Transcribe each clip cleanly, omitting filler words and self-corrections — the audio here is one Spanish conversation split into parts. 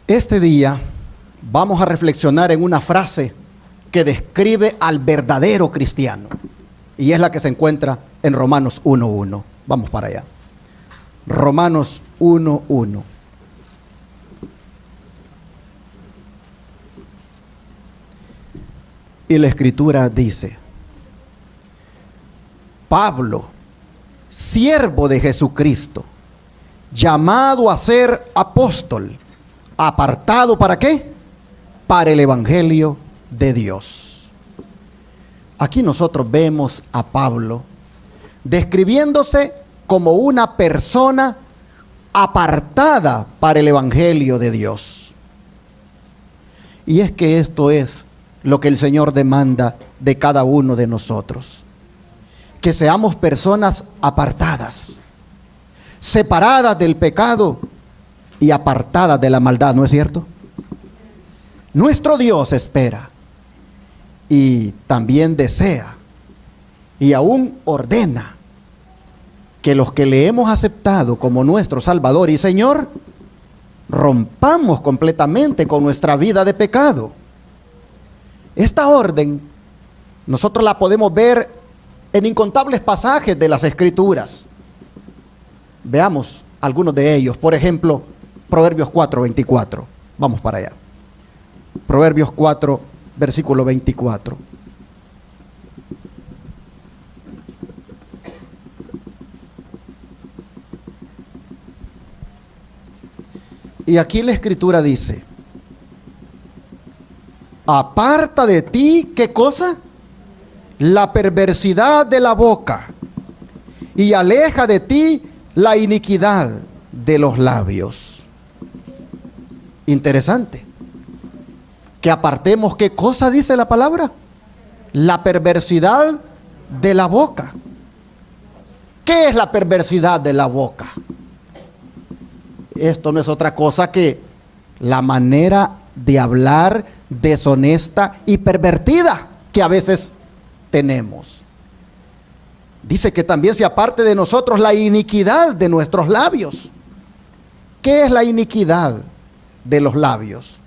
Este día vamos a reflexionar en una frase que describe al verdadero cristiano, y es la que se encuentra en Romanos 1:1. Vamos para allá. Romanos 1:1. Y la Escritura dice: Pablo, siervo de Jesucristo, llamado a ser apóstol, apartado ¿para qué? Para el Evangelio de Dios. Aquí nosotros vemos a Pablo describiéndose como una persona apartada para el Evangelio de Dios. Y es que esto es lo que el Señor demanda de cada uno de nosotros: que seamos personas apartadas, separadas del pecado y apartadas de la maldad, ¿no es cierto? Nuestro Dios espera y también desea y aún ordena que los que le hemos aceptado como nuestro Salvador y Señor rompamos completamente con nuestra vida de pecado. Esta orden nosotros la podemos ver en incontables pasajes de las Escrituras. Veamos algunos de ellos. Por ejemplo, Proverbios 4:24. Vamos para allá. Proverbios 4, versículo 24. Y aquí la Escritura dice: aparta de ti, ¿qué cosa? La perversidad de la boca, y aleja de ti la iniquidad de los labios. Interesante. Que apartemos, ¿qué cosa dice la palabra? La perversidad de la boca. ¿Qué es la perversidad de la boca? Esto no es otra cosa que la manera de hablar deshonesta y pervertida que a veces tenemos. Dice que también se aparte de nosotros la iniquidad de nuestros labios. ¿Qué es la iniquidad de los labios?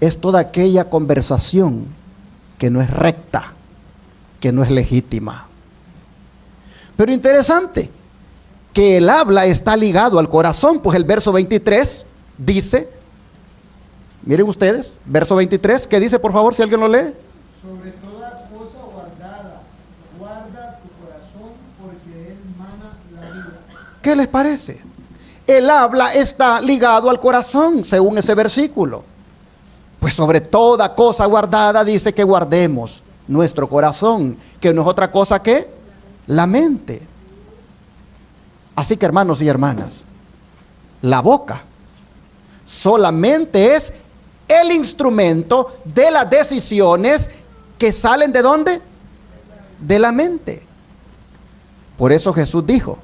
Es toda aquella conversación que no es recta, que no es legítima. Pero interesante que el habla está ligado al corazón, pues el verso 23 dice, miren ustedes, verso 23, ¿qué dice, por favor, si alguien lo lee? Sobre toda cosa guardada, guarda tu corazón, porque de él mana la vida. ¿Qué les parece? El habla está ligado al corazón, según ese versículo. Pues sobre toda cosa guardada dice que guardemos nuestro corazón, que no es otra cosa que la mente. Así que, hermanos y hermanas, la boca solamente es el instrumento de las decisiones que salen ¿de dónde? De la mente. Por eso Jesús dijo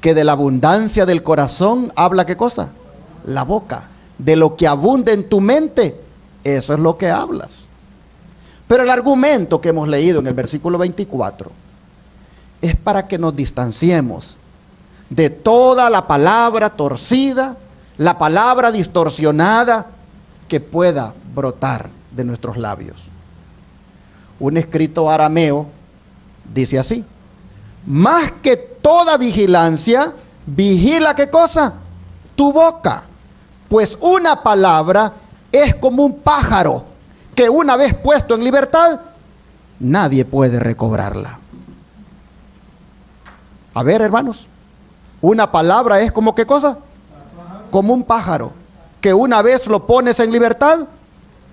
que de la abundancia del corazón habla ¿qué cosa? La boca. De lo que abunda en tu mente, eso es lo que hablas. Pero el argumento que hemos leído en el versículo 24 es para que nos distanciemos de toda la palabra torcida, la palabra distorsionada que pueda brotar de nuestros labios. Un escrito arameo dice así: más que toda vigilancia, vigila ¿qué cosa? Tu boca, pues una palabra es como un pájaro que una vez puesto en libertad, nadie puede recobrarla. A ver, hermanos, una palabra es como ¿qué cosa? Como un pájaro que una vez lo pones en libertad,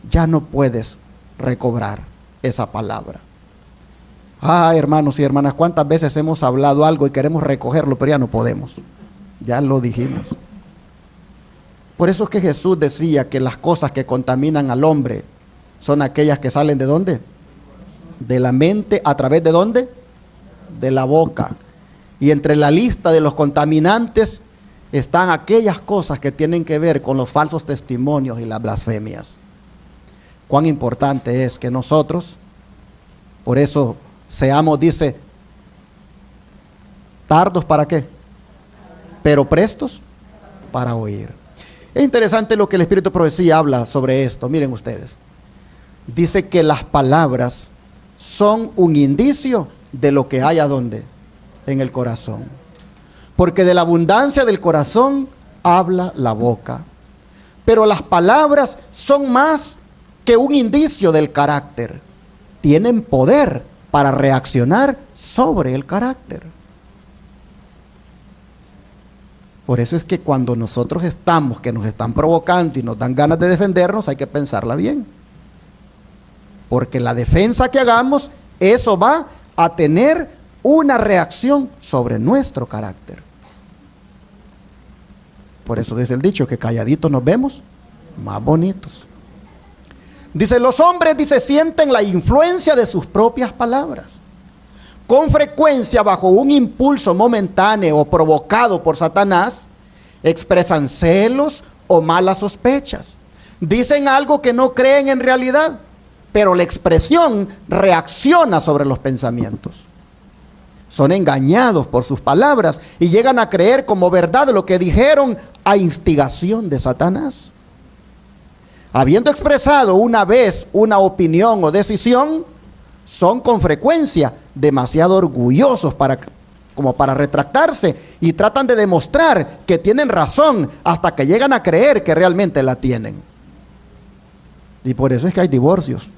ya no puedes recobrar esa palabra. Hermanos y hermanas, ¿cuántas veces hemos hablado algo y queremos recogerlo, pero ya no podemos? Ya lo dijimos. Por eso es que Jesús decía que las cosas que contaminan al hombre son aquellas que salen ¿de dónde? De la mente. ¿A través de dónde? De la boca. Y entre la lista de los contaminantes están aquellas cosas que tienen que ver con los falsos testimonios y las blasfemias. Cuán importante es que nosotros, por eso seamos, dice, tardos ¿para qué? Pero prestos para oír. Es interesante lo que el Espíritu de Profecía habla sobre esto. Miren ustedes. Dice que las palabras son un indicio de lo que hay ¿adónde? En el corazón. Porque de la abundancia del corazón habla la boca. Pero las palabras son más que un indicio del carácter. Tienen poder para reaccionar sobre el carácter. Por eso es que cuando nosotros estamos, que nos están provocando y nos dan ganas de defendernos, hay que pensarla bien. Porque la defensa que hagamos, eso va a tener una reacción sobre nuestro carácter. Por eso dice el dicho que calladitos nos vemos más bonitos. Dice, los hombres, dice, sienten la influencia de sus propias palabras. Con frecuencia, bajo un impulso momentáneo o provocado por Satanás, expresan celos o malas sospechas. Dicen algo que no creen en realidad, pero la expresión reacciona sobre los pensamientos. Son engañados por sus palabras y llegan a creer como verdad lo que dijeron a instigación de Satanás. Habiendo expresado una vez una opinión o decisión, son con frecuencia demasiado orgullosos como para retractarse y tratan de demostrar que tienen razón hasta que llegan a creer que realmente la tienen. Y por eso es que hay divorcios.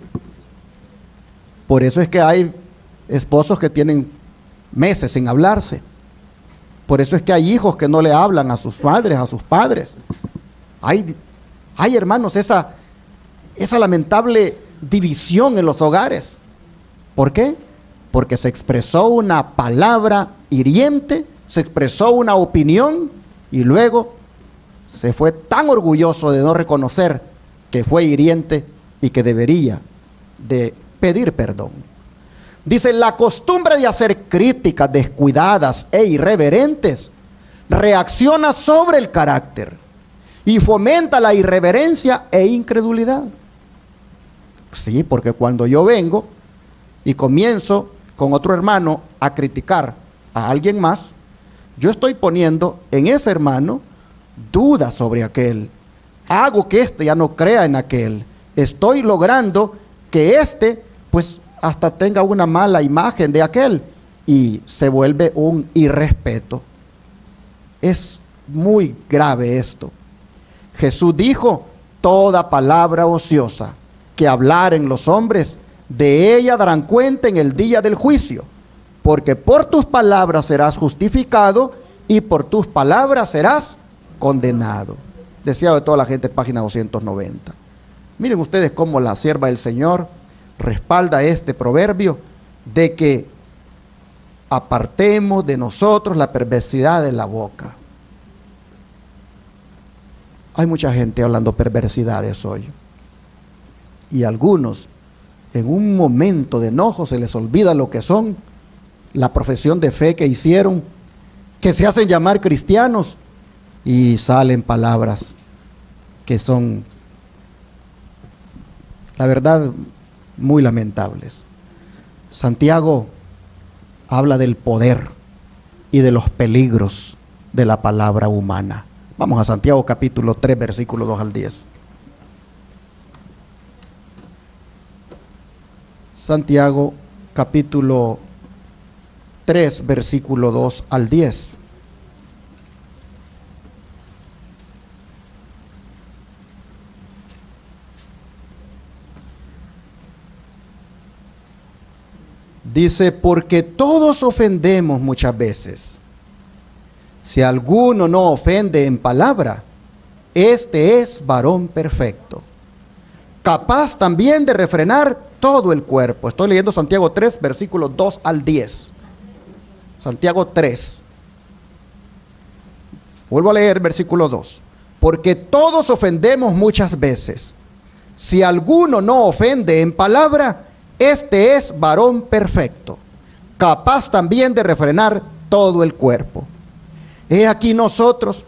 Por eso es que hay esposos que tienen meses sin hablarse. Por eso es que hay hijos que no le hablan a sus madres, a sus padres. Hay hermanos, esa lamentable división en los hogares. ¿Por qué? Porque se expresó una palabra hiriente, se expresó una opinión y luego se fue tan orgulloso de no reconocer que fue hiriente y que debería de pedir perdón. Dice, la costumbre de hacer críticas descuidadas e irreverentes reacciona sobre el carácter y fomenta la irreverencia e incredulidad. Sí, porque cuando yo vengo y comienzo con otro hermano a criticar a alguien más, yo estoy poniendo en ese hermano dudas sobre aquel. Hago que éste ya no crea en aquel. Estoy logrando que éste, pues, hasta tenga una mala imagen de aquel y se vuelve un irrespeto. Es muy grave esto. Jesús dijo, toda palabra ociosa que hablaren los hombres, de ella darán cuenta en el día del juicio, porque por tus palabras serás justificado y por tus palabras serás condenado. Deseado de toda la gente, página 290. Miren ustedes cómo la sierva del Señor respalda este proverbio de que apartemos de nosotros la perversidad de la boca. Hay mucha gente hablando perversidades hoy. Y algunos, en un momento de enojo, se les olvida lo que son, la profesión de fe que hicieron, que se hacen llamar cristianos, y salen palabras que son, la verdad, muy lamentables. Santiago habla del poder y de los peligros de la palabra humana. Vamos a Santiago capítulo 3, versículo 2 al 10. Santiago capítulo 3, versículo 2 al 10. Dice, porque todos ofendemos muchas veces. Si alguno no ofende en palabra, este es varón perfecto, capaz también de refrenar todo el cuerpo. Estoy leyendo Santiago 3, versículos 2 al 10. Santiago 3. Vuelvo a leer versículo 2. Porque todos ofendemos muchas veces. Si alguno no ofende en palabra, este es varón perfecto, capaz también de refrenar todo el cuerpo. He aquí nosotros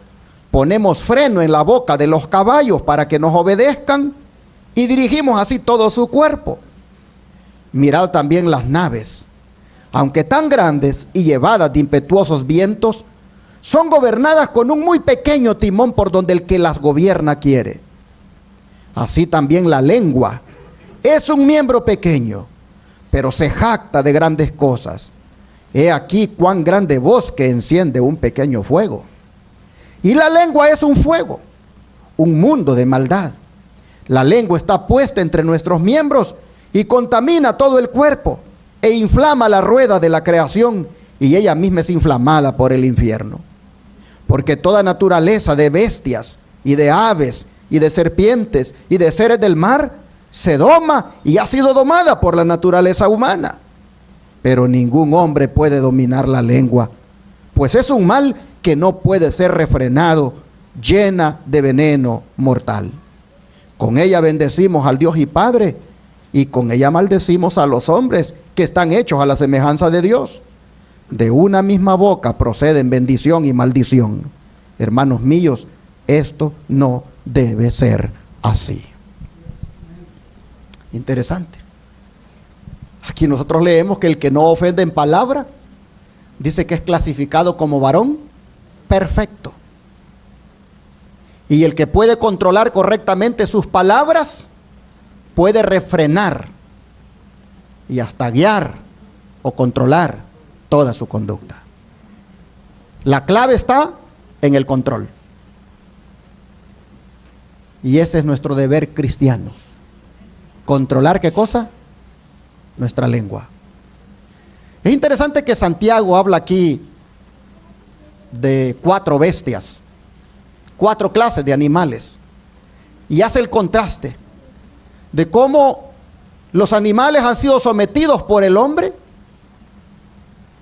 ponemos freno en la boca de los caballos para que nos obedezcan y dirigimos así todo su cuerpo. Mirad también las naves, aunque tan grandes y llevadas de impetuosos vientos, son gobernadas con un muy pequeño timón por donde el que las gobierna quiere. Así también la lengua es un miembro pequeño, pero se jacta de grandes cosas. He aquí cuán grande bosque enciende un pequeño fuego. Y la lengua es un fuego, un mundo de maldad. La lengua está puesta entre nuestros miembros y contamina todo el cuerpo e inflama la rueda de la creación, y ella misma es inflamada por el infierno. Porque toda naturaleza de bestias y de aves y de serpientes y de seres del mar se doma y ha sido domada por la naturaleza humana. Pero ningún hombre puede dominar la lengua, pues es un mal que no puede ser refrenado, llena de veneno mortal. Con ella bendecimos al Dios y Padre, y con ella maldecimos a los hombres que están hechos a la semejanza de Dios. De una misma boca proceden bendición y maldición. Hermanos míos, esto no debe ser así. Interesante. Aquí nosotros leemos que el que no ofende en palabra, dice que es clasificado como varón perfecto. Y el que puede controlar correctamente sus palabras, puede refrenar y hasta guiar o controlar toda su conducta. La clave está en el control. Y ese es nuestro deber cristiano. ¿Controlar qué cosa? Nuestra lengua. Es interesante que Santiago habla aquí de 4 bestias, 4 clases de animales, y hace el contraste de cómo los animales han sido sometidos por el hombre,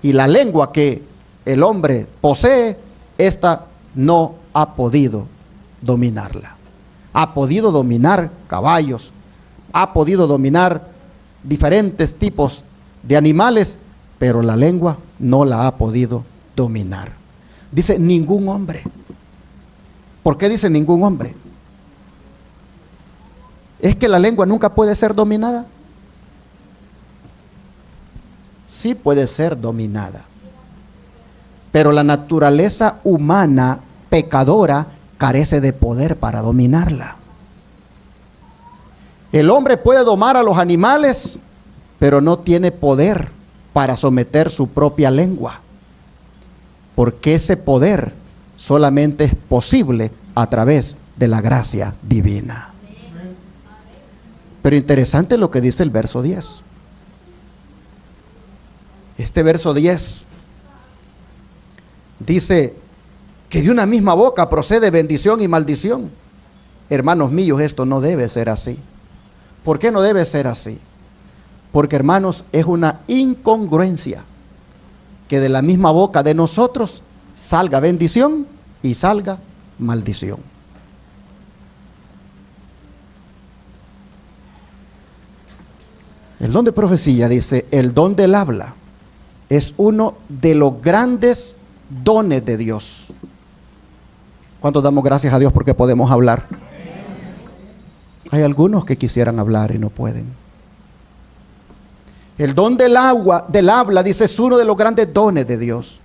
y la lengua que el hombre posee, esta no ha podido dominarla. Ha podido dominar caballos, ha podido dominar diferentes tipos de animales, pero la lengua no la ha podido dominar. Dice ningún hombre. ¿Por qué dice ningún hombre? ¿Es que la lengua nunca puede ser dominada? Sí puede ser dominada, pero la naturaleza humana pecadora carece de poder para dominarla. El hombre puede domar a los animales, pero no tiene poder para someter su propia lengua, porque ese poder solamente es posible a través de la gracia divina. Pero interesante lo que dice el verso 10. Este verso 10 dice que de una misma boca procede bendición y maldición. Hermanos míos, esto no debe ser así. ¿Por qué no debe ser así? Porque, hermanos, es una incongruencia que de la misma boca de nosotros salga bendición y salga maldición. El don de profecía, dice, el don del habla es uno de los grandes dones de Dios. ¿Cuántos damos gracias a Dios porque podemos hablar? Hay algunos que quisieran hablar y no pueden. El don del habla, dice, es uno de los grandes dones de Dios.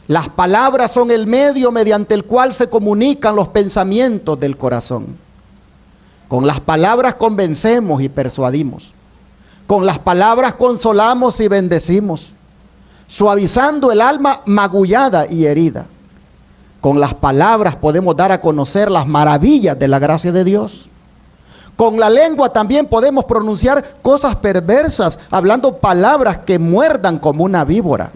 Las palabras son el medio mediante el cual se comunican los pensamientos del corazón. Con las palabras convencemos y persuadimos. Con las palabras consolamos y bendecimos, suavizando el alma magullada y herida. Con las palabras podemos dar a conocer las maravillas de la gracia de Dios. Con la lengua también podemos pronunciar cosas perversas, hablando palabras que muerdan como una víbora.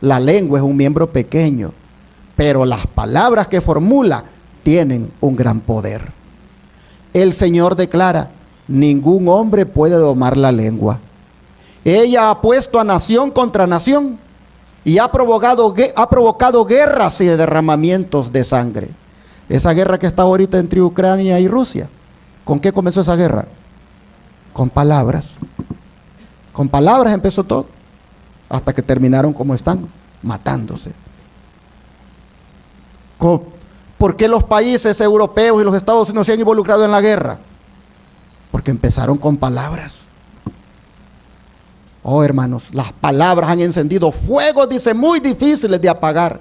La lengua es un miembro pequeño, pero las palabras que formula tienen un gran poder. El Señor declara: ningún hombre puede domar la lengua. Ella ha puesto a nación contra nación y ha provocado guerras y derramamientos de sangre. Esa guerra que está ahorita entre Ucrania y Rusia, ¿con qué comenzó esa guerra? Con palabras. Con palabras empezó todo, hasta que terminaron como están, matándose. ¿Por qué los países europeos y los Estados Unidos se han involucrado en la guerra? Porque empezaron con palabras. Oh, hermanos, las palabras han encendido fuegos, dice, muy difíciles de apagar.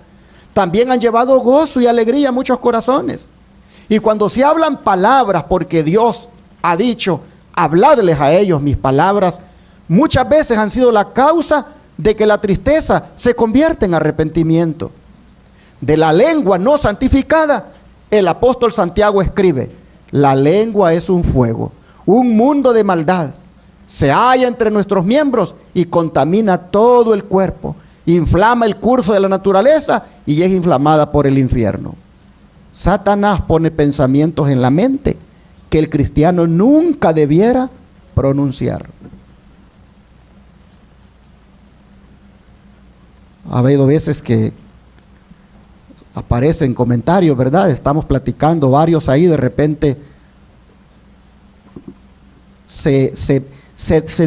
también han llevado gozo y alegría a muchos corazones. Y cuando se hablan palabras, porque Dios ha dicho, habladles a ellos mis palabras, muchas veces han sido la causa de que la tristeza se convierta en arrepentimiento. De la lengua no santificada, el apóstol Santiago escribe: la lengua es un fuego, un mundo de maldad. Se halla entre nuestros miembros y contamina todo el cuerpo, inflama el curso de la naturaleza y es inflamada por el infierno. Satanás pone pensamientos en la mente que el cristiano nunca debiera pronunciar. Ha habido veces que aparecen comentarios, ¿verdad? Estamos platicando varios ahí, de repente se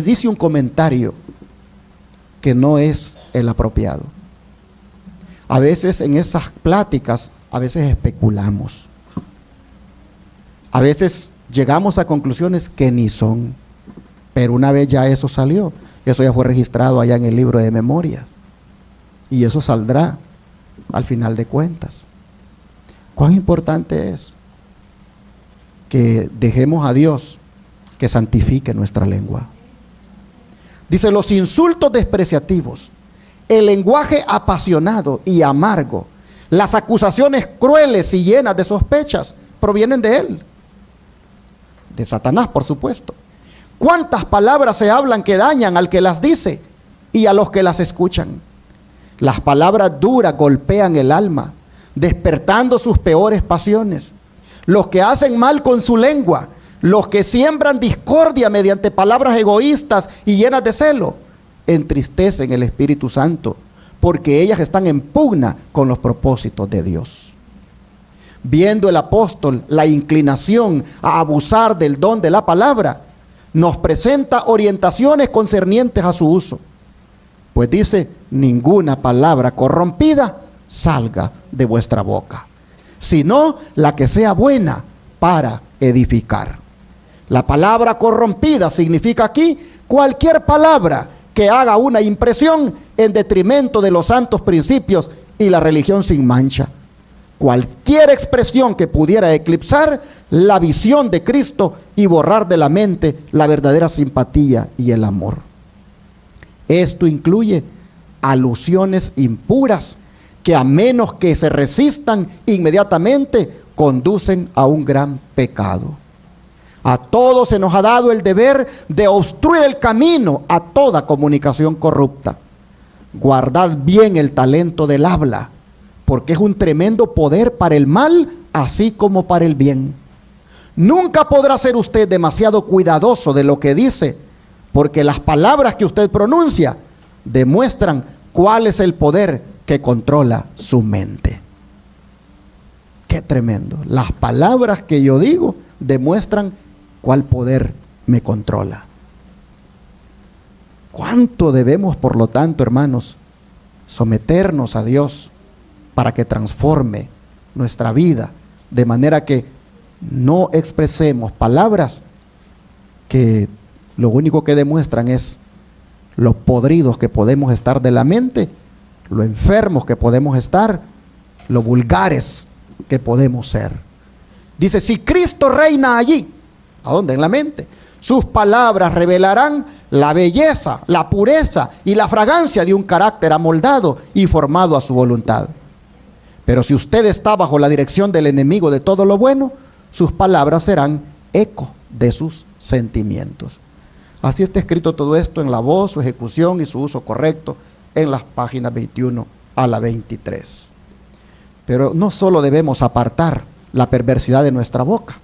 dice un comentario que no es el apropiado. A veces en esas pláticas, a veces especulamos. A veces llegamos a conclusiones que ni son. Pero una vez ya eso salió, eso ya fue registrado allá en el libro de memorias. Y eso saldrá al final de cuentas. ¿Cuán importante es que dejemos a Dios que santifique nuestra lengua? Dice: los insultos despreciativos, el lenguaje apasionado y amargo, las acusaciones crueles y llenas de sospechas provienen de él, de Satanás, por supuesto. ¿Cuántas palabras se hablan que dañan al que las dice y a los que las escuchan? Las palabras duras golpean el alma, despertando sus peores pasiones. Los que hacen mal con su lengua, los que siembran discordia mediante palabras egoístas y llenas de celo, entristecen el Espíritu Santo, porque ellas están en pugna con los propósitos de Dios. Viendo el apóstol la inclinación a abusar del don de la palabra, nos presenta orientaciones concernientes a su uso. Pues dice: ninguna palabra corrompida salga de vuestra boca, sino la que sea buena para edificar. La palabra corrompida significa aquí cualquier palabra que haga una impresión en detrimento de los santos principios y la religión sin mancha. Cualquier expresión que pudiera eclipsar la visión de Cristo y borrar de la mente la verdadera simpatía y el amor. Esto incluye alusiones impuras que, a menos que se resistan inmediatamente, conducen a un gran pecado. A todos se nos ha dado el deber de obstruir el camino a toda comunicación corrupta. Guardad bien el talento del habla, porque es un tremendo poder para el mal, así como para el bien. Nunca podrá ser usted demasiado cuidadoso de lo que dice, porque las palabras que usted pronuncia demuestran cuál es el poder que controla su mente. Qué tremendo. Las palabras que yo digo demuestran cuál poder me controla. ¿Cuánto debemos, por lo tanto, hermanos, someternos a Dios para que transforme nuestra vida, de manera que no expresemos palabras que lo único que demuestran es lo podridos que podemos estar de la mente, lo enfermos que podemos estar, lo vulgares que podemos ser? Dice: si Cristo reina allí, ¿a dónde? En la mente. Sus palabras revelarán la belleza, la pureza y la fragancia de un carácter amoldado y formado a su voluntad. Pero si usted está bajo la dirección del enemigo de todo lo bueno, sus palabras serán eco de sus sentimientos. Así está escrito todo esto en la voz, su ejecución y su uso correcto en las páginas 21 a la 23. Pero no solo debemos apartar la perversidad de nuestra boca,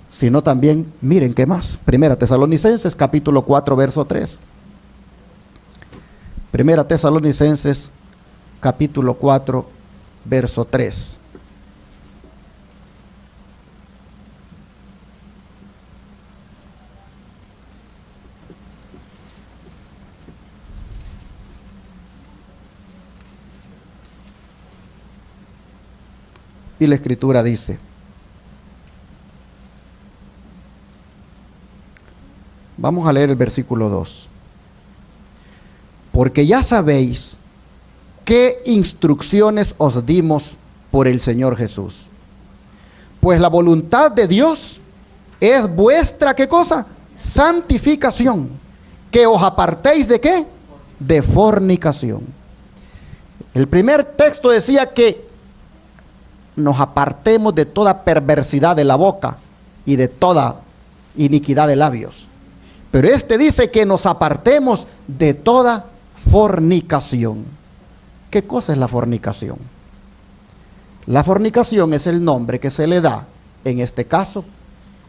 sino también, miren qué más. Primera Tesalonicenses capítulo 4 verso 3. Primera Tesalonicenses capítulo 4 verso 3. Y la Escritura dice: vamos a leer el versículo 2. Porque ya sabéis ¿qué instrucciones os dimos por el Señor Jesús? Pues la voluntad de Dios es vuestra, ¿qué cosa? Santificación. Que os apartéis ¿de qué? De fornicación. El primer texto decía que nos apartemos de toda perversidad de la boca y de toda iniquidad de labios. Pero este dice que nos apartemos de toda fornicación. ¿Qué cosa es la fornicación? La fornicación es el nombre que se le da, en este caso,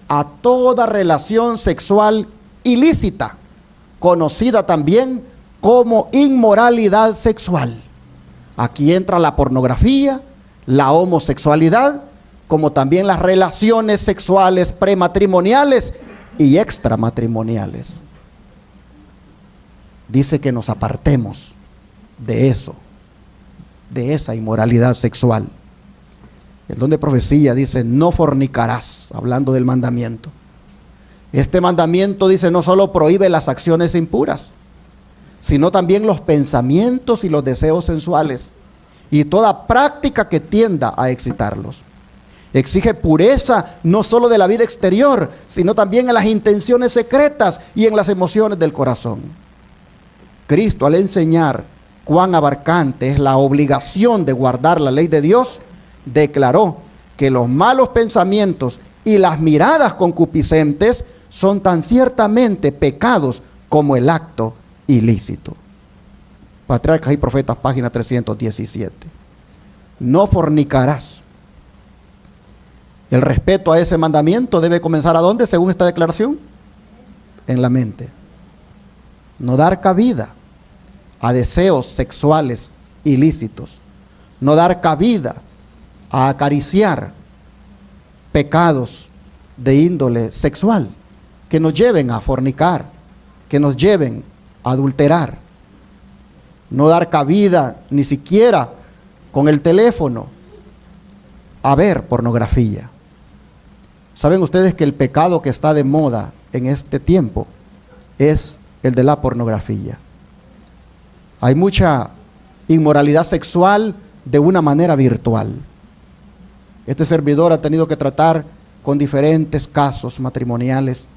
a toda relación sexual ilícita, conocida también como inmoralidad sexual. Aquí entra la pornografía, la homosexualidad, como también las relaciones sexuales prematrimoniales y extramatrimoniales. Dice que nos apartemos de eso, de esa inmoralidad sexual. El don de profecía dice, no fornicarás, hablando del mandamiento. Este mandamiento dice, no solo prohíbe las acciones impuras, sino también los pensamientos y los deseos sensuales y toda práctica que tienda a excitarlos. Exige pureza no solo de la vida exterior, sino también en las intenciones secretas y en las emociones del corazón. Cristo, al enseñar cuán abarcante es la obligación de guardar la ley de Dios, declaró que los malos pensamientos y las miradas concupiscentes son tan ciertamente pecados como el acto ilícito. Patriarcas y Profetas, página 317. No fornicarás. El respeto a ese mandamiento debe comenzar ¿a dónde, según esta declaración? En la mente. No dar cabida a deseos sexuales ilícitos. No dar cabida a acariciar pecados de índole sexual que nos lleven a fornicar, que nos lleven a adulterar. No dar cabida ni siquiera con el teléfono a ver pornografía. ¿Saben ustedes que el pecado que está de moda en este tiempo es el de la pornografía? Hay mucha inmoralidad sexual de una manera virtual. Este servidor ha tenido que tratar con diferentes casos matrimoniales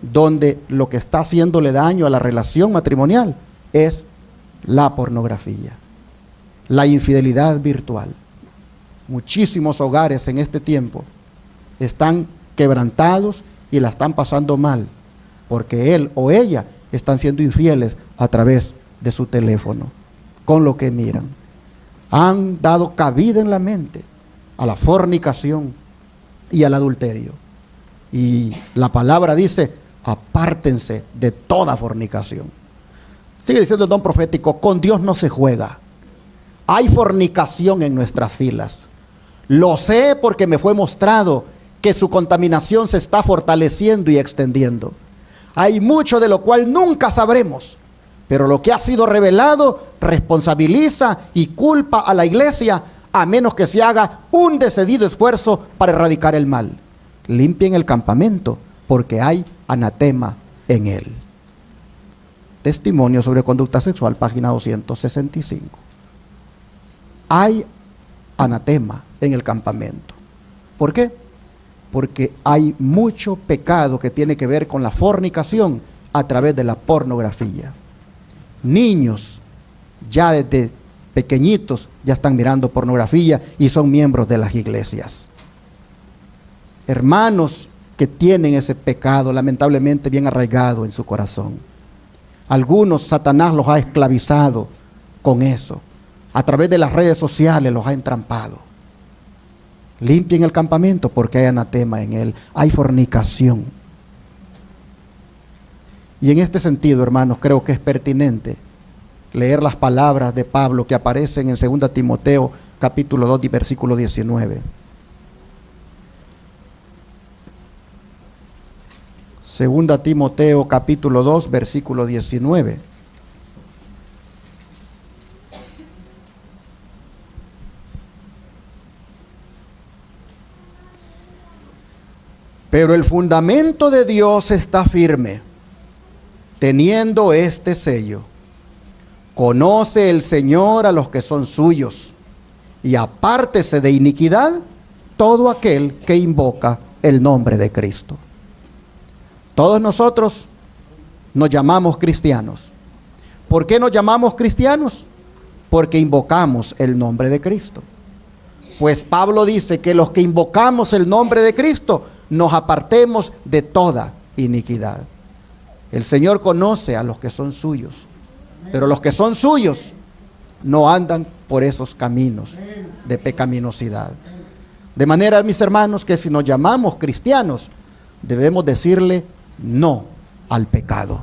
donde lo que está haciéndole daño a la relación matrimonial es la pornografía, la infidelidad virtual. Muchísimos hogares en este tiempo están quebrantados y la están pasando mal porque él o ella están siendo infieles a través de su teléfono, con lo que miran. Han dado cabida en la mente a la fornicación y al adulterio. Y la palabra dice, apártense de toda fornicación. Sigue diciendo el don profético, con Dios no se juega. Hay fornicación en nuestras filas. Lo sé porque me fue mostrado que su contaminación se está fortaleciendo y extendiendo. Hay mucho de lo cual nunca sabremos, pero lo que ha sido revelado responsabiliza y culpa a la iglesia, a menos que se haga un decidido esfuerzo para erradicar el mal. Limpien el campamento, porque hay anatema en él. Testimonio sobre conducta sexual, página 265. Hay anatema en el campamento. ¿Por qué? Porque hay mucho pecado que tiene que ver con la fornicación a través de la pornografía. Niños ya desde pequeñitos ya están mirando pornografía y son miembros de las iglesias. Hermanos que tienen ese pecado lamentablemente bien arraigado en su corazón. Algunos Satanás los ha esclavizado con eso. A través de las redes sociales los ha entrampado. Limpien el campamento porque hay anatema en él, hay fornicación. Y en este sentido, hermanos, creo que es pertinente leer las palabras de Pablo que aparecen en 2 Timoteo capítulo 2 y versículo 19. 2 Timoteo capítulo 2 versículo 19. Pero el fundamento de Dios está firme, teniendo este sello: Conoce el Señor a los que son suyos, y apártese de iniquidad todo aquel que invoca el nombre de Cristo. Todos nosotros nos llamamos cristianos. ¿Por qué nos llamamos cristianos? Porque invocamos el nombre de Cristo. Pues Pablo dice que los que invocamos el nombre de Cristo nos apartemos de toda iniquidad. El Señor conoce a los que son suyos, pero los que son suyos no andan por esos caminos de pecaminosidad. De manera, mis hermanos, que si nos llamamos cristianos, debemos decirle no al pecado,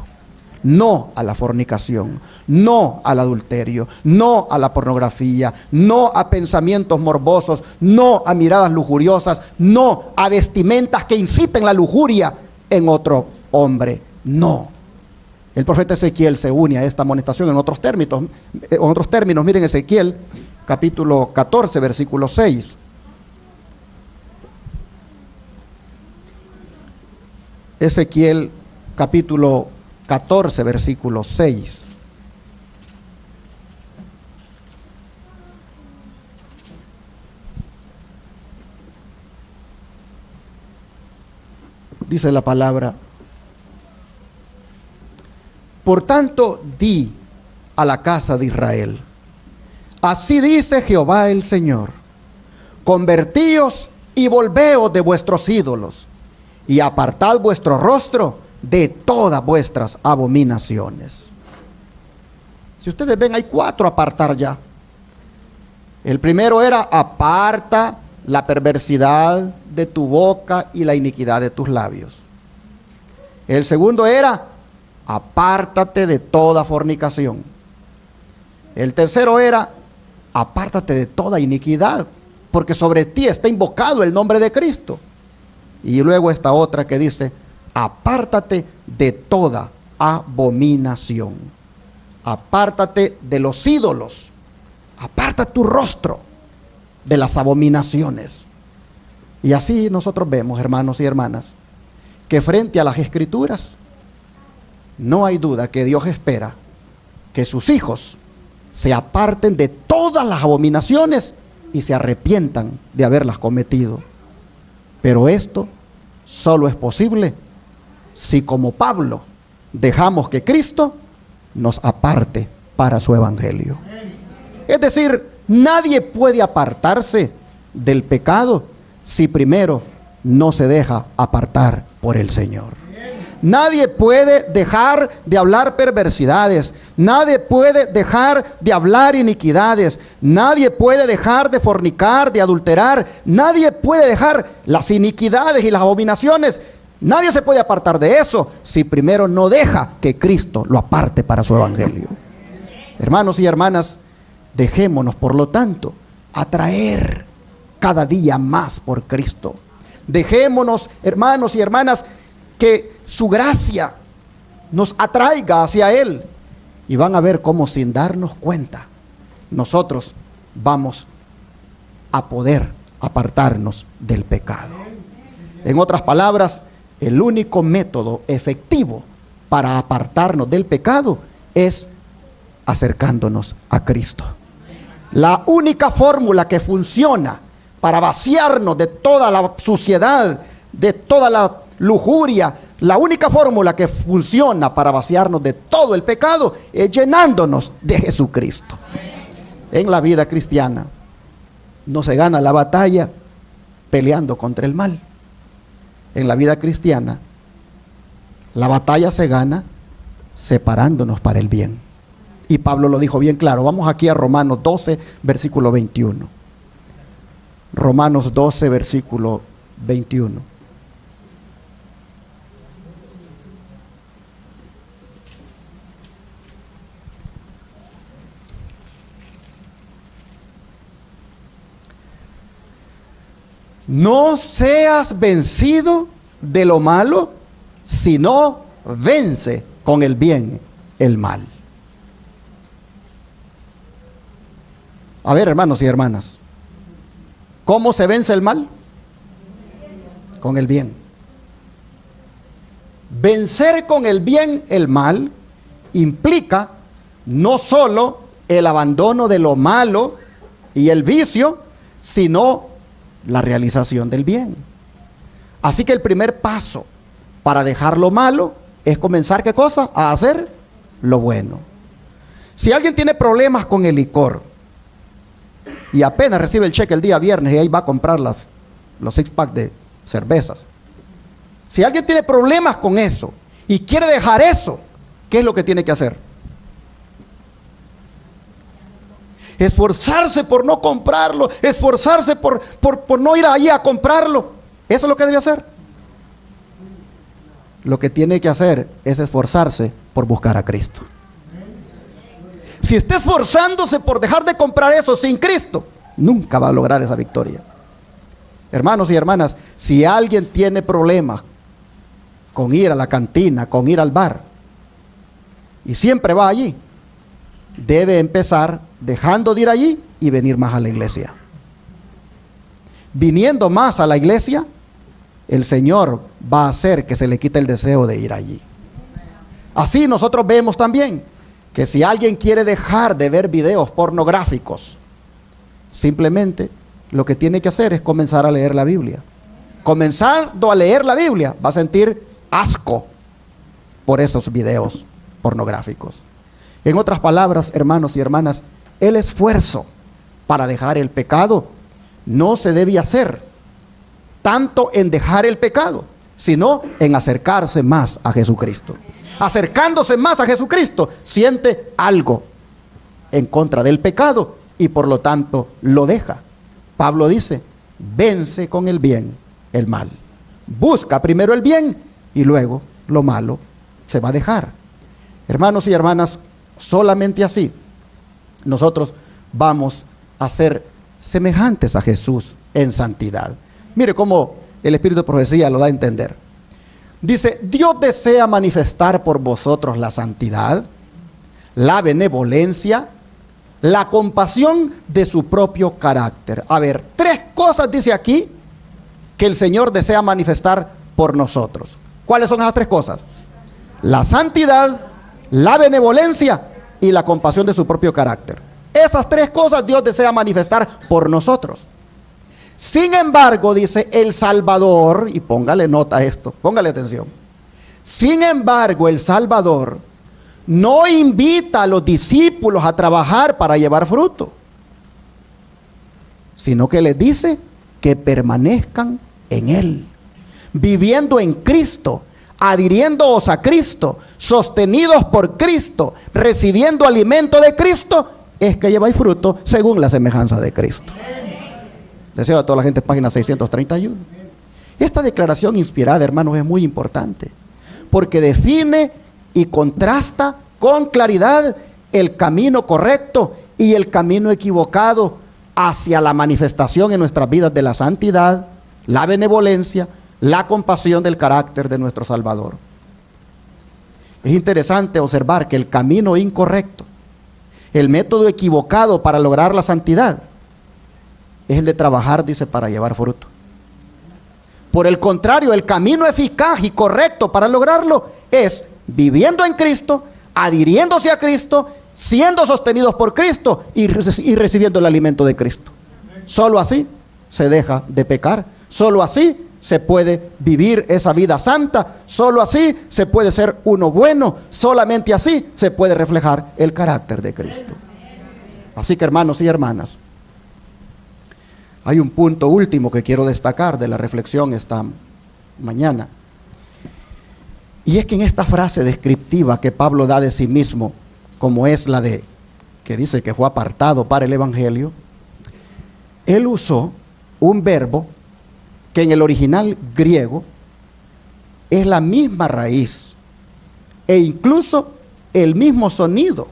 no a la fornicación, no al adulterio, no a la pornografía, no a pensamientos morbosos, no a miradas lujuriosas, no a vestimentas que inciten la lujuria en otro hombre, no. El profeta Ezequiel se une a esta amonestación en otros términos. Miren Ezequiel capítulo 14 versículo 6. Ezequiel capítulo 14 versículo 6. Dice la palabra: por tanto, di a la casa de Israel, así dice Jehová el Señor: convertíos y volveos de vuestros ídolos, y apartad vuestro rostro de todas vuestras abominaciones. Si ustedes ven, hay 4 apartar ya. El primero era: aparta la perversidad de tu boca y la iniquidad de tus labios. El segundo era: apártate de toda fornicación. El tercero era: apártate de toda iniquidad, porque sobre ti está invocado el nombre de Cristo. Y luego esta otra que dice: apártate de toda abominación. Apártate de los ídolos. Aparta tu rostro de las abominaciones. Y así nosotros vemos, hermanos y hermanas, que frente a las Escrituras no hay duda que Dios espera que sus hijos se aparten de todas las abominaciones y se arrepientan de haberlas cometido. Pero esto solo es posible si, como Pablo, dejamos que Cristo nos aparte para su evangelio. Es decir, nadie puede apartarse del pecado si primero no se deja apartar por el Señor. Nadie puede dejar de hablar perversidades. Nadie puede dejar de hablar iniquidades. Nadie puede dejar de fornicar, de adulterar. Nadie puede dejar las iniquidades y las abominaciones. Nadie se puede apartar de eso si primero no deja que Cristo lo aparte para su evangelio. Hermanos y hermanas, dejémonos por lo tanto atraer cada día más por Cristo. Dejémonos, hermanos y hermanas, que su gracia nos atraiga hacia Él, y van a ver cómo, sin darnos cuenta, nosotros vamos a poder apartarnos del pecado. En otras palabras, el único método efectivo para apartarnos del pecado es acercándonos a Cristo. La única fórmula que funciona para vaciarnos de toda la suciedad, de toda la lujuria, la única fórmula que funciona para vaciarnos de todo el pecado es llenándonos de Jesucristo. En la vida cristiana no se gana la batalla peleando contra el mal. En la vida cristiana la batalla se gana separándonos para el bien. Y Pablo lo dijo bien claro. Vamos aquí a Romanos 12, versículo 21. Romanos 12, versículo 21. No seas vencido de lo malo, sino vence con el bien el mal. A ver, hermanos y hermanas, ¿cómo se vence el mal? Con el bien. Vencer con el bien el mal implica No solo el abandono de lo malo y el vicio, sino la realización del bien. Así que el primer paso para dejar lo malo es comenzar, ¿qué cosa? A hacer lo bueno. Si alguien tiene problemas con el licor y apenas recibe el cheque el día viernes y ahí va a comprar los 6-pack de cervezas. Si alguien tiene problemas con eso y quiere dejar eso, ¿qué es lo que tiene que hacer? Esforzarse por no comprarlo, esforzarse por no ir allí a comprarlo. Eso es lo que debe hacer. Lo que tiene que hacer es esforzarse por buscar a Cristo. Si está esforzándose por dejar de comprar eso sin Cristo, nunca va a lograr esa victoria. Hermanos y hermanas, si alguien tiene problemas con ir a la cantina, con ir al bar, y siempre va allí, debe empezar dejando de ir allí y venir más a la iglesia. Viniendo más a la iglesia, el Señor va a hacer que se le quite el deseo de ir allí. Así nosotros vemos también que si alguien quiere dejar de ver videos pornográficos, simplemente lo que tiene que hacer es comenzar a leer la Biblia. Comenzando a leer la Biblia, va a sentir asco por esos videos pornográficos. En otras palabras, hermanos y hermanas, el esfuerzo para dejar el pecado no se debe hacer tanto en dejar el pecado, sino en acercarse más a Jesucristo. Acercándose más a Jesucristo, siente algo en contra del pecado y por lo tanto lo deja. Pablo dice, vence con el bien el mal. Busca primero el bien y luego lo malo se va a dejar. Hermanos y hermanas, solamente así nosotros vamos a ser semejantes a Jesús en santidad. Mire cómo el Espíritu de Profecía lo da a entender. Dice, Dios desea manifestar por vosotros la santidad, la benevolencia, la compasión de su propio carácter. A ver, 3 cosas dice aquí que el Señor desea manifestar por nosotros. ¿Cuáles son esas 3 cosas? La santidad, la benevolencia y la compasión de su propio carácter. Esas 3 cosas Dios desea manifestar por nosotros. Sin embargo, dice el Salvador, y póngale nota a esto, póngale atención. Sin embargo, el Salvador no invita a los discípulos a trabajar para llevar fruto, sino que les dice que permanezcan en Él, viviendo en Cristo, adhiriéndoos a Cristo, sostenidos por Cristo, recibiendo alimento de Cristo, es que lleváis fruto según la semejanza de Cristo. Deseo a toda la gente, página 631. Esta declaración inspirada, hermanos, es muy importante, porque define y contrasta con claridad el camino correcto y el camino equivocado hacia la manifestación en nuestras vidas de la santidad, la benevolencia, la compasión del carácter de nuestro Salvador. Es interesante observar que el camino incorrecto, el método equivocado para lograr la santidad, es el de trabajar, dice, para llevar fruto. Por el contrario, el camino eficaz y correcto para lograrlo es viviendo en Cristo, adhiriéndose a Cristo, siendo sostenidos por Cristo y recibiendo el alimento de Cristo. Solo así se deja de pecar, solo así se puede vivir esa vida santa, solo así se puede ser uno bueno, solamente así se puede reflejar el carácter de Cristo. Así que, hermanos y hermanas, hay un punto último que quiero destacar de la reflexión esta mañana. Y es que en esta frase descriptiva que Pablo da de sí mismo, como es la de que dice que fue apartado para el Evangelio, él usó un verbo que en el original griego es la misma raíz e incluso el mismo sonido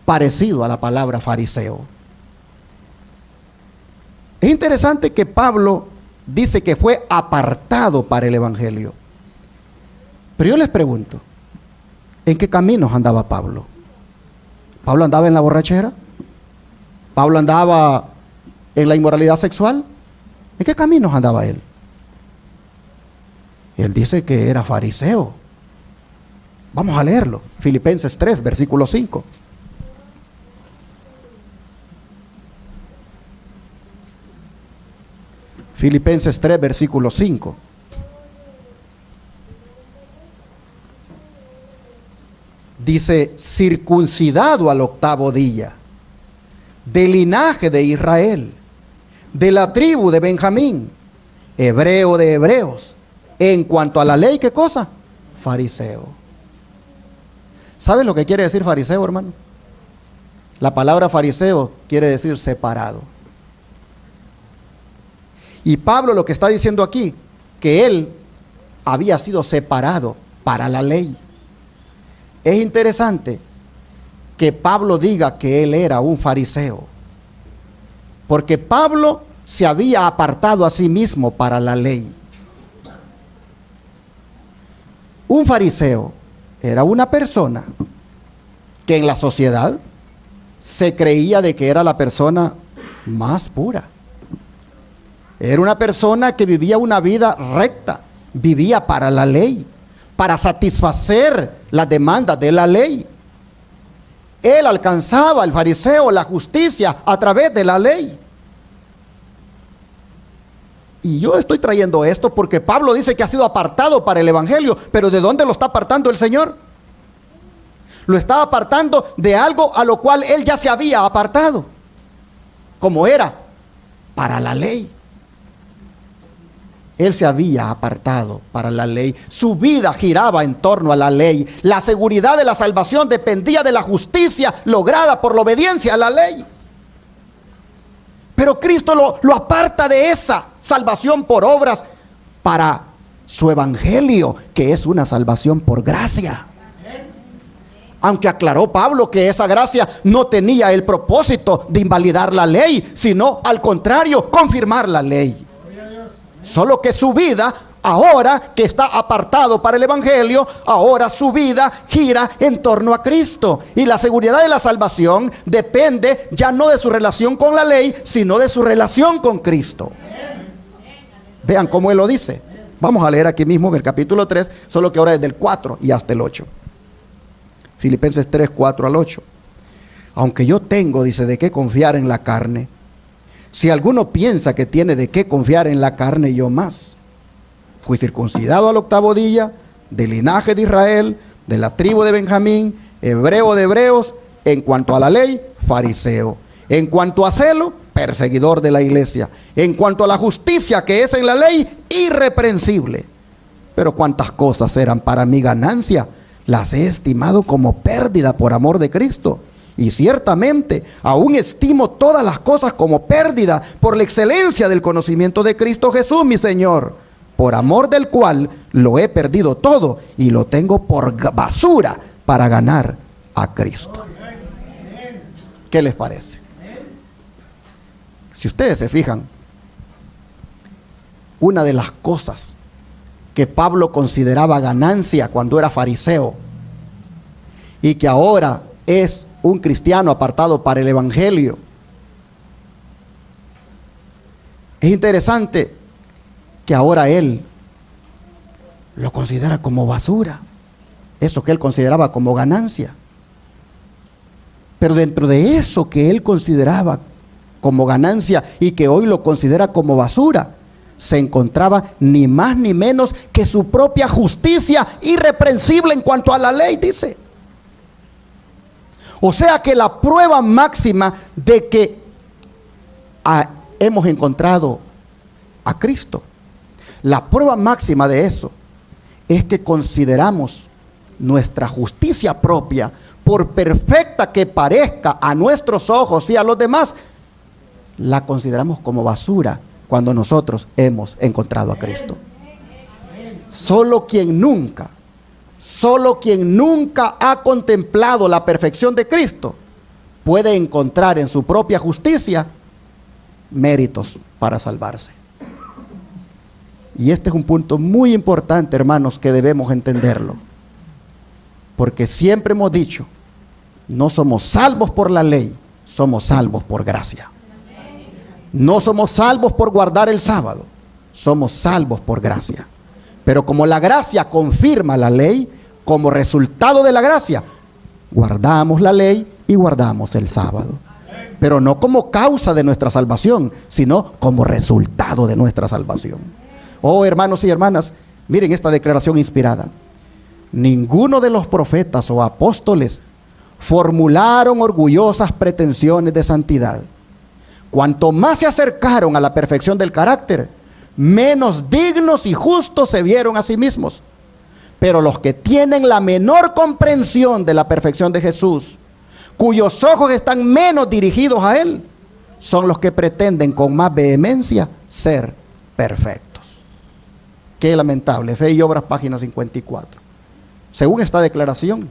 parecido a la palabra fariseo. Es interesante que Pablo dice que fue apartado para el Evangelio. Pero yo les pregunto, ¿en qué caminos andaba Pablo? ¿Pablo andaba en la borrachera? ¿Pablo andaba en la inmoralidad sexual? ¿En qué caminos andaba él? Él dice que era fariseo. Vamos a leerlo. Filipenses 3, versículo 5. Filipenses 3, versículo 5. Dice, circuncidado al 8º día, del linaje de Israel, de la tribu de Benjamín, hebreo de hebreos, en cuanto a la ley, ¿qué cosa? Fariseo. ¿Sabe lo que quiere decir fariseo, hermano? La palabra fariseo quiere decir separado. Y Pablo lo que está diciendo aquí, que él había sido separado para la ley. Es interesante que Pablo diga que él era un fariseo, porque Pablo se había apartado a sí mismo para la ley. Un fariseo era una persona que en la sociedad se creía de que era la persona más pura. Era una persona que vivía una vida recta, vivía para la ley, para satisfacer las demandas de la ley. Él alcanzaba, el fariseo, la justicia a través de la ley. Y yo estoy trayendo esto porque Pablo dice que ha sido apartado para el evangelio, pero ¿de dónde lo está apartando el Señor? Lo está apartando de algo a lo cual él ya se había apartado, como era para la ley. Él se había apartado para la ley. Su vida giraba en torno a la ley. La seguridad de la salvación dependía de la justicia lograda por la obediencia a la ley. Pero Cristo lo aparta de esa salvación por obras para su evangelio, que es una salvación por gracia. Aunque aclaró Pablo que esa gracia no tenía el propósito de invalidar la ley, sino al contrario, confirmar la ley. Solo que su vida, ahora que está apartado para el evangelio, ahora su vida gira en torno a Cristo. Y la seguridad de la salvación depende ya no de su relación con la ley, sino de su relación con Cristo. Vean cómo él lo dice. Vamos a leer aquí mismo en el capítulo 3, solo que ahora es del 4 y hasta el 8. Filipenses 3, 4 al 8. Aunque yo tengo, dice, de qué confiar en la carne, si alguno piensa que tiene de qué confiar en la carne, yo más. Fui circuncidado al 8º día, del linaje de Israel, de la tribu de Benjamín, hebreo de hebreos, en cuanto a la ley, fariseo. En cuanto a celo, perseguidor de la iglesia. En cuanto a la justicia que es en la ley, irreprensible. Pero cuántas cosas eran para mi ganancia, las he estimado como pérdida por amor de Cristo. Y ciertamente aún estimo todas las cosas como pérdida por la excelencia del conocimiento de Cristo Jesús, mi Señor, por amor del cual lo he perdido todo y lo tengo por basura para ganar a Cristo. ¿Qué les parece? Si ustedes se fijan, una de las cosas que Pablo consideraba ganancia cuando era fariseo y que ahora es un cristiano apartado para el evangelio, es interesante que ahora él lo considera como basura, eso que él consideraba como ganancia. Pero dentro de eso que él consideraba como ganancia y que hoy lo considera como basura, se encontraba ni más ni menos que su propia justicia irreprensible en cuanto a la ley, dice. O sea que la prueba máxima de que hemos encontrado a Cristo, la prueba máxima de eso es que consideramos nuestra justicia propia, por perfecta que parezca a nuestros ojos y a los demás, la consideramos como basura cuando nosotros hemos encontrado a Cristo. Solo quien nunca ha contemplado la perfección de Cristo puede encontrar en su propia justicia méritos para salvarse. Y este es un punto muy importante, hermanos, que debemos entenderlo. Porque siempre hemos dicho, no somos salvos por la ley, somos salvos por gracia. No somos salvos por guardar el sábado, somos salvos por gracia. Pero como la gracia confirma la ley, como resultado de la gracia, guardamos la ley y guardamos el sábado. Pero no como causa de nuestra salvación, sino como resultado de nuestra salvación. Oh, hermanos y hermanas, miren esta declaración inspirada. Ninguno de los profetas o apóstoles formularon orgullosas pretensiones de santidad. Cuanto más se acercaron a la perfección del carácter, menos dignos y justos se vieron a sí mismos. Pero los que tienen la menor comprensión de la perfección de Jesús, cuyos ojos están menos dirigidos a Él, son los que pretenden con más vehemencia ser perfectos. Qué lamentable. Fe y Obras, página 54. Según esta declaración,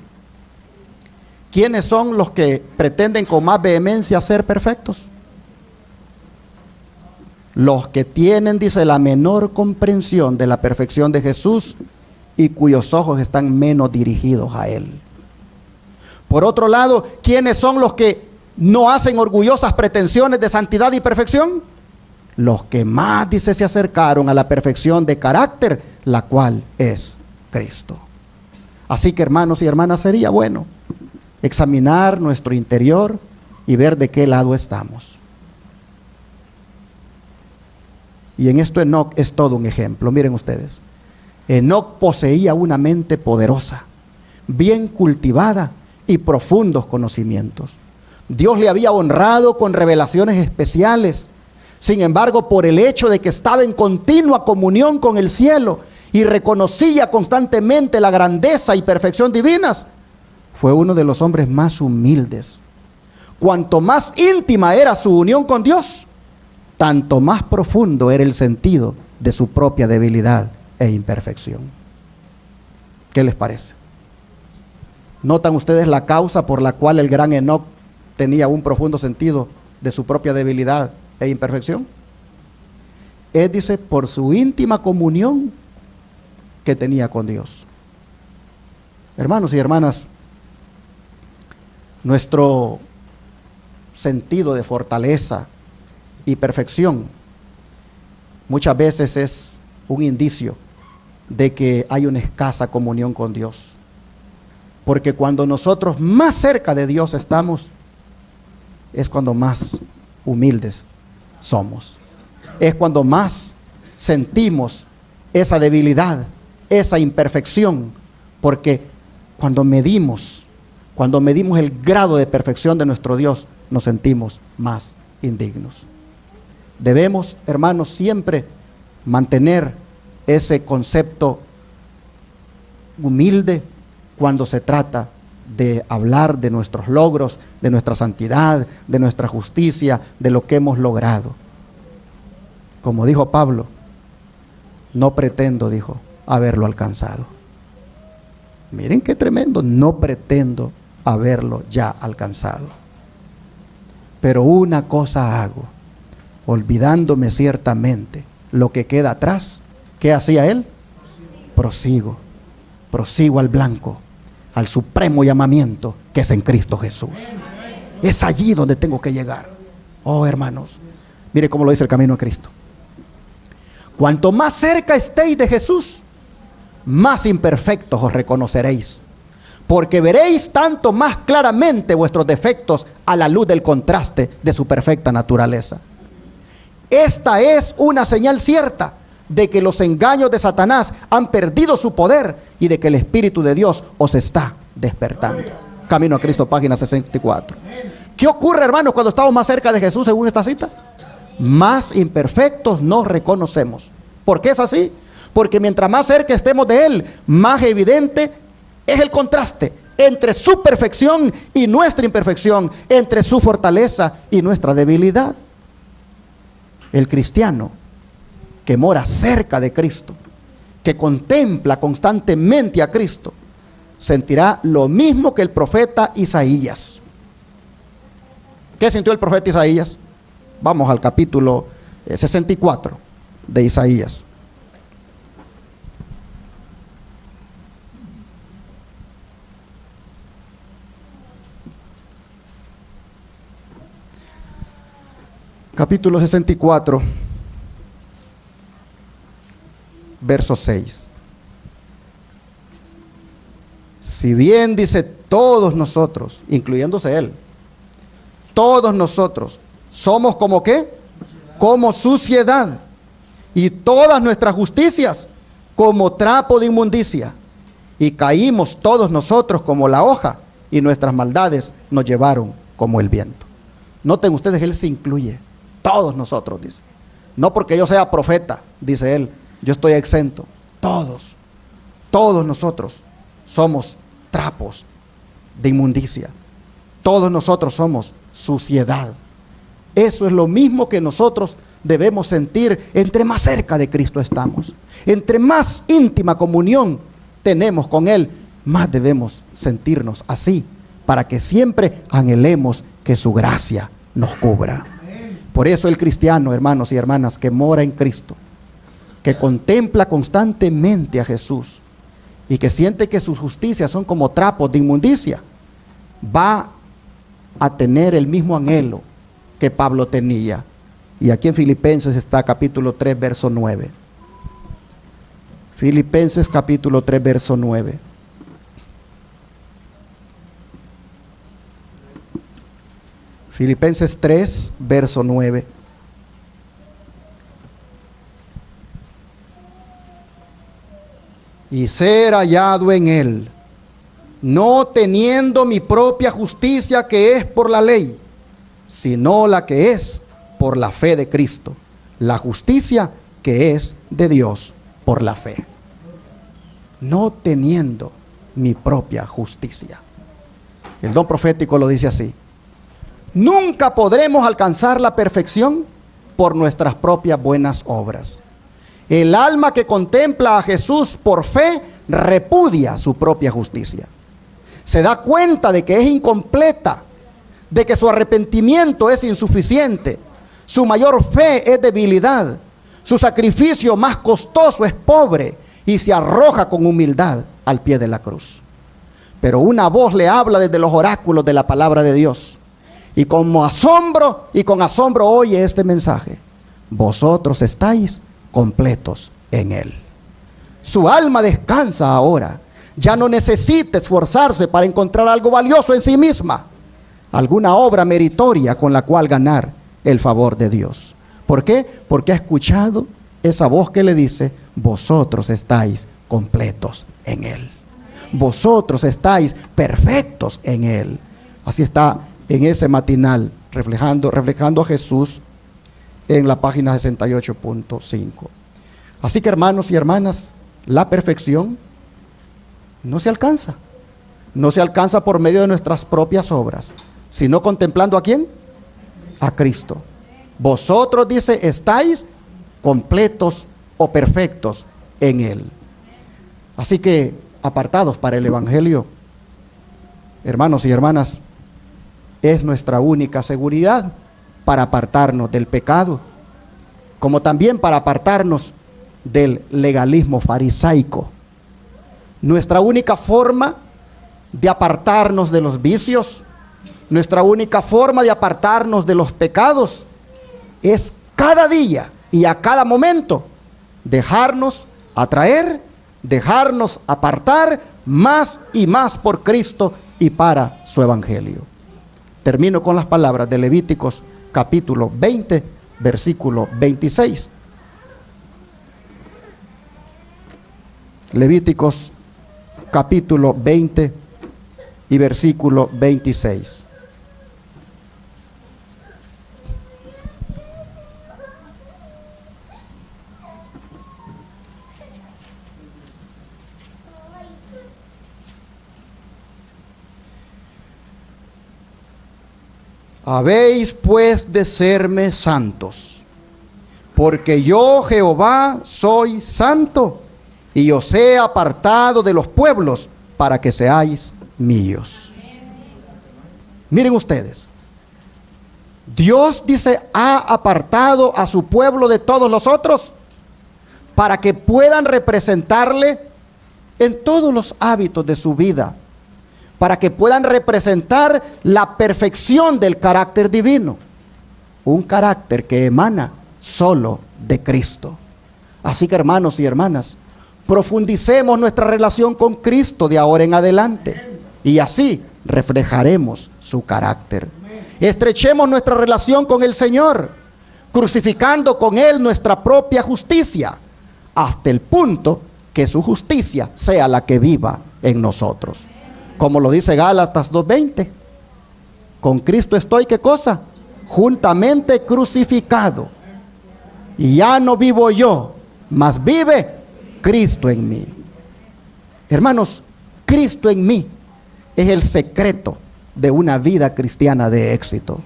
¿quiénes son los que pretenden con más vehemencia ser perfectos? Los que tienen, dice, la menor comprensión de la perfección de Jesús y cuyos ojos están menos dirigidos a Él. Por otro lado, ¿quiénes son los que no hacen orgullosas pretensiones de santidad y perfección? Los que más, dice, se acercaron a la perfección de carácter, la cual es Cristo. Así que, hermanos y hermanas, sería bueno examinar nuestro interior y ver de qué lado estamos. Y en esto Enoc es todo un ejemplo. Miren ustedes, Enoc poseía una mente poderosa, bien cultivada y profundos conocimientos. Dios le había honrado con revelaciones especiales. Sin embargo, por el hecho de que estaba en continua comunión con el cielo y reconocía constantemente la grandeza y perfección divinas, fue uno de los hombres más humildes. Cuanto más íntima era su unión con Dios, tanto más profundo era el sentido de su propia debilidad e imperfección. ¿Qué les parece? ¿Notan ustedes la causa por la cual el gran Enoc tenía un profundo sentido de su propia debilidad e imperfección? Es, dice, por su íntima comunión que tenía con Dios. Hermanos y hermanas, nuestro sentido de fortaleza y perfección muchas veces es un indicio de que hay una escasa comunión con Dios. Porque cuando nosotros más cerca de Dios estamos, es cuando más humildes somos. Es cuando más sentimos esa debilidad, esa imperfección. Porque cuando medimos el grado de perfección de nuestro Dios, nos sentimos más indignos. Debemos, hermanos, siempre mantener ese concepto humilde cuando se trata de hablar de nuestros logros, de nuestra santidad, de nuestra justicia, de lo que hemos logrado. Como dijo Pablo, no pretendo, dijo, haberlo alcanzado. Miren qué tremendo, no pretendo haberlo ya alcanzado. Pero una cosa hago, olvidándome ciertamente lo que queda atrás. ¿Qué hacía él? Prosigo al blanco, al supremo llamamiento que es en Cristo Jesús. Es allí donde tengo que llegar. Oh, hermanos, mire cómo lo dice el camino a Cristo. Cuanto más cerca estéis de Jesús, más imperfectos os reconoceréis, porque veréis tanto más claramente vuestros defectos a la luz del contraste de su perfecta naturaleza. Esta es una señal cierta de que los engaños de Satanás han perdido su poder y de que el Espíritu de Dios os está despertando. Camino a Cristo, página 64. ¿Qué ocurre, hermanos, cuando estamos más cerca de Jesús según esta cita? Más imperfectos nos reconocemos. ¿Por qué es así? Porque mientras más cerca estemos de Él, más evidente es el contraste entre su perfección y nuestra imperfección, entre su fortaleza y nuestra debilidad. El cristiano que mora cerca de Cristo, que contempla constantemente a Cristo, sentirá lo mismo que el profeta Isaías. ¿Qué sintió el profeta Isaías? Vamos al capítulo 64 de Isaías. Capítulo 64, verso 6. Si bien dice todos nosotros, incluyéndose él, todos nosotros somos como ¿qué? Como suciedad, y todas nuestras justicias como trapo de inmundicia, y caímos todos nosotros como la hoja, y nuestras maldades nos llevaron como el viento. Noten ustedes, él se incluye, todos nosotros, dice. No porque yo sea profeta, dice él, yo estoy exento. Todos nosotros somos trapos de inmundicia. Todos nosotros somos suciedad. Eso es lo mismo que nosotros debemos sentir entre más cerca de Cristo estamos. Entre más íntima comunión tenemos con Él, más debemos sentirnos así, para que siempre anhelemos que su gracia nos cubra. Por eso el cristiano, hermanos y hermanas, que mora en Cristo, que contempla constantemente a Jesús y que siente que sus justicias son como trapos de inmundicia, va a tener el mismo anhelo que Pablo tenía. Y aquí en Filipenses está capítulo 3, verso 9. Filipenses capítulo 3, verso 9. Filipenses 3, verso 9. Y ser hallado en él, no teniendo mi propia justicia que es por la ley, sino la que es por la fe de Cristo, la justicia que es de Dios por la fe. No teniendo mi propia justicia. El don profético lo dice así: nunca podremos alcanzar la perfección por nuestras propias buenas obras. El alma que contempla a Jesús por fe repudia su propia justicia. Se da cuenta de que es incompleta, de que su arrepentimiento es insuficiente, su mayor fe es debilidad, su sacrificio más costoso es pobre, y se arroja con humildad al pie de la cruz. Pero una voz le habla desde los oráculos de la palabra de Dios, y con asombro oye este mensaje: vosotros estáis completos en Él. Su alma descansa ahora. Ya no necesita esforzarse para encontrar algo valioso en sí misma, alguna obra meritoria con la cual ganar el favor de Dios. ¿Por qué? Porque ha escuchado esa voz que le dice: vosotros estáis completos en Él. Vosotros estáis perfectos en Él. Así está en ese matinal, reflejando a Jesús en la página 68.5. Así que, hermanos y hermanas, la perfección no se alcanza. No se alcanza por medio de nuestras propias obras, sino contemplando ¿a quién? A Cristo. Vosotros, dice, estáis completos o perfectos en Él. Así que, apartados para el Evangelio, hermanos y hermanas, es nuestra única seguridad para apartarnos del pecado, como también para apartarnos del legalismo farisaico. Nuestra única forma de apartarnos de los vicios, nuestra única forma de apartarnos de los pecados, es cada día y a cada momento dejarnos atraer, dejarnos apartar más y más por Cristo y para su Evangelio. Termino con las palabras de Levíticos capítulo 20, versículo 26. Levíticos capítulo 20 y versículo 26. Habéis pues de serme santos, porque yo, Jehová, soy santo, y os he apartado de los pueblos para que seáis míos. Miren ustedes, Dios dice, ha apartado a su pueblo de todos los otros para que puedan representarle en todos los hábitos de su vida, para que puedan representar la perfección del carácter divino, un carácter que emana solo de Cristo. Así que, hermanos y hermanas, Profundicemos nuestra relación con Cristo de ahora en adelante y así reflejaremos su carácter. Estrechemos nuestra relación con el Señor, crucificando con Él nuestra propia justicia, hasta el punto que su justicia sea la que viva en nosotros. Como lo dice Gálatas 2:20, con Cristo estoy, ¿qué cosa? Juntamente crucificado. Y ya no vivo yo, mas vive Cristo en mí. Hermanos, Cristo en mí es el secreto de una vida cristiana de éxito.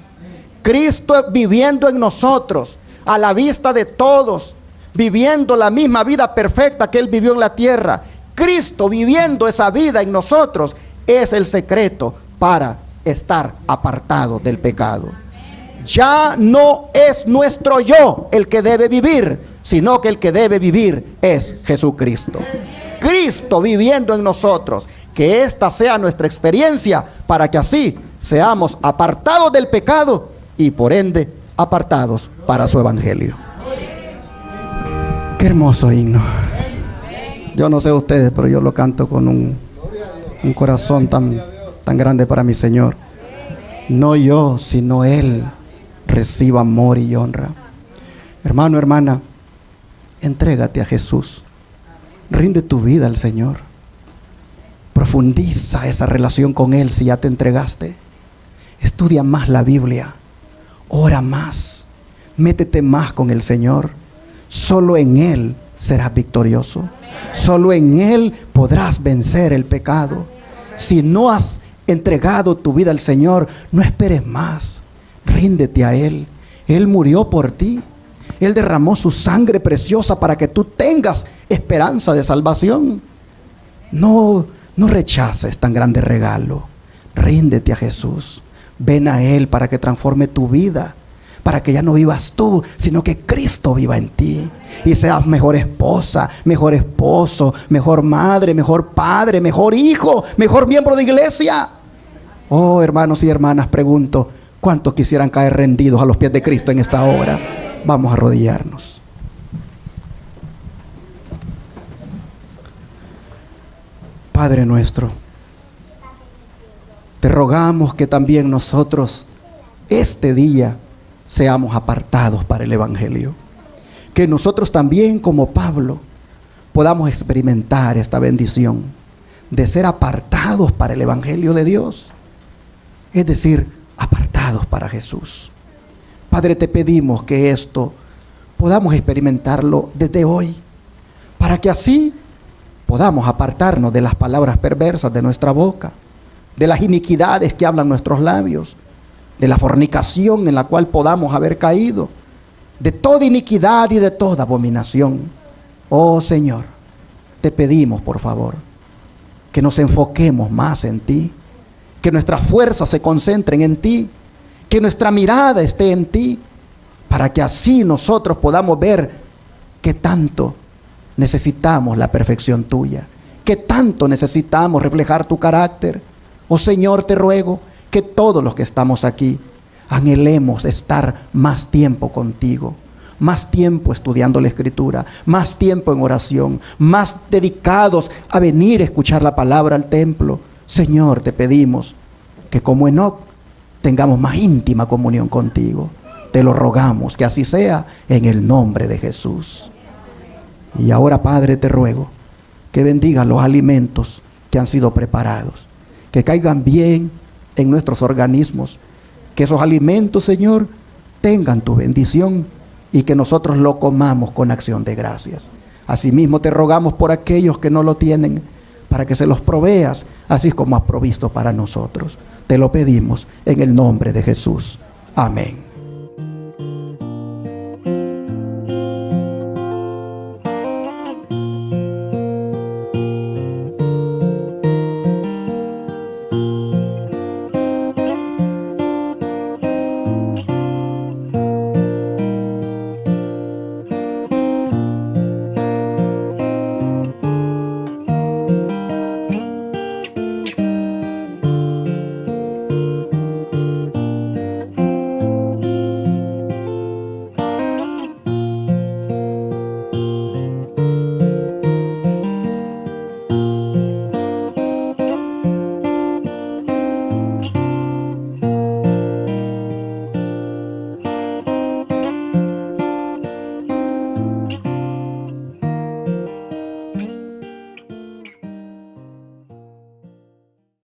Cristo viviendo en nosotros, a la vista de todos, viviendo la misma vida perfecta que Él vivió en la tierra. Cristo viviendo esa vida en nosotros es el secreto para estar apartados del pecado. Ya no es nuestro yo el que debe vivir, sino que el que debe vivir es Jesucristo. Cristo viviendo en nosotros, que esta sea nuestra experiencia para que así seamos apartados del pecado y por ende apartados para su evangelio. Qué hermoso himno. Yo no sé ustedes, pero yo lo canto con un corazón tan grande para mi Señor. No yo, sino Él reciba amor y honra. Hermano, hermana, entrégate a Jesús. Rinde tu vida al Señor. Profundiza esa relación con Él si ya te entregaste. Estudia más la Biblia. Ora más. Métete más con el Señor. Solo en Él serás victorioso. Solo en Él podrás vencer el pecado. Si no has entregado tu vida al Señor, no esperes más. Ríndete a Él. Él murió por ti. Él derramó su sangre preciosa para que tú tengas esperanza de salvación. No rechaces tan grande regalo. Ríndete a Jesús. Ven a Él para que transforme tu vida. Para que ya no vivas tú, sino que Cristo viva en ti. Y seas mejor esposa, mejor esposo, mejor madre, mejor padre, mejor hijo, mejor miembro de iglesia. Oh, hermanos y hermanas, pregunto, ¿cuántos quisieran caer rendidos a los pies de Cristo en esta hora? Vamos a arrodillarnos. Padre nuestro, te rogamos que también nosotros este día seamos apartados para el evangelio. Que nosotros también, como Pablo, podamos experimentar esta bendición de ser apartados para el evangelio de Dios. Es decir, apartados para Jesús. Padre, te pedimos que esto podamos experimentarlo desde hoy, para que así podamos apartarnos de las palabras perversas de nuestra boca, de las iniquidades que hablan nuestros labios, de la fornicación en la cual podamos haber caído, de toda iniquidad y de toda abominación. Oh Señor, te pedimos por favor que nos enfoquemos más en ti, que nuestras fuerzas se concentren en ti, que nuestra mirada esté en ti, para que así nosotros podamos ver qué tanto necesitamos la perfección tuya, qué tanto necesitamos reflejar tu carácter. Oh Señor, te ruego que todos los que estamos aquí anhelemos estar más tiempo contigo, más tiempo estudiando la Escritura, más tiempo en oración, más dedicados a venir a escuchar la palabra al templo. Señor, te pedimos que como Enoc tengamos más íntima comunión contigo. Te lo rogamos, que así sea en el nombre de Jesús. Y ahora, Padre, te ruego que bendiga los alimentos que han sido preparados, que caigan bien en nuestros organismos, que esos alimentos, Señor, tengan tu bendición y que nosotros lo comamos con acción de gracias. Asimismo te rogamos por aquellos que no lo tienen, para que se los proveas, así como has provisto para nosotros. Te lo pedimos en el nombre de Jesús. Amén.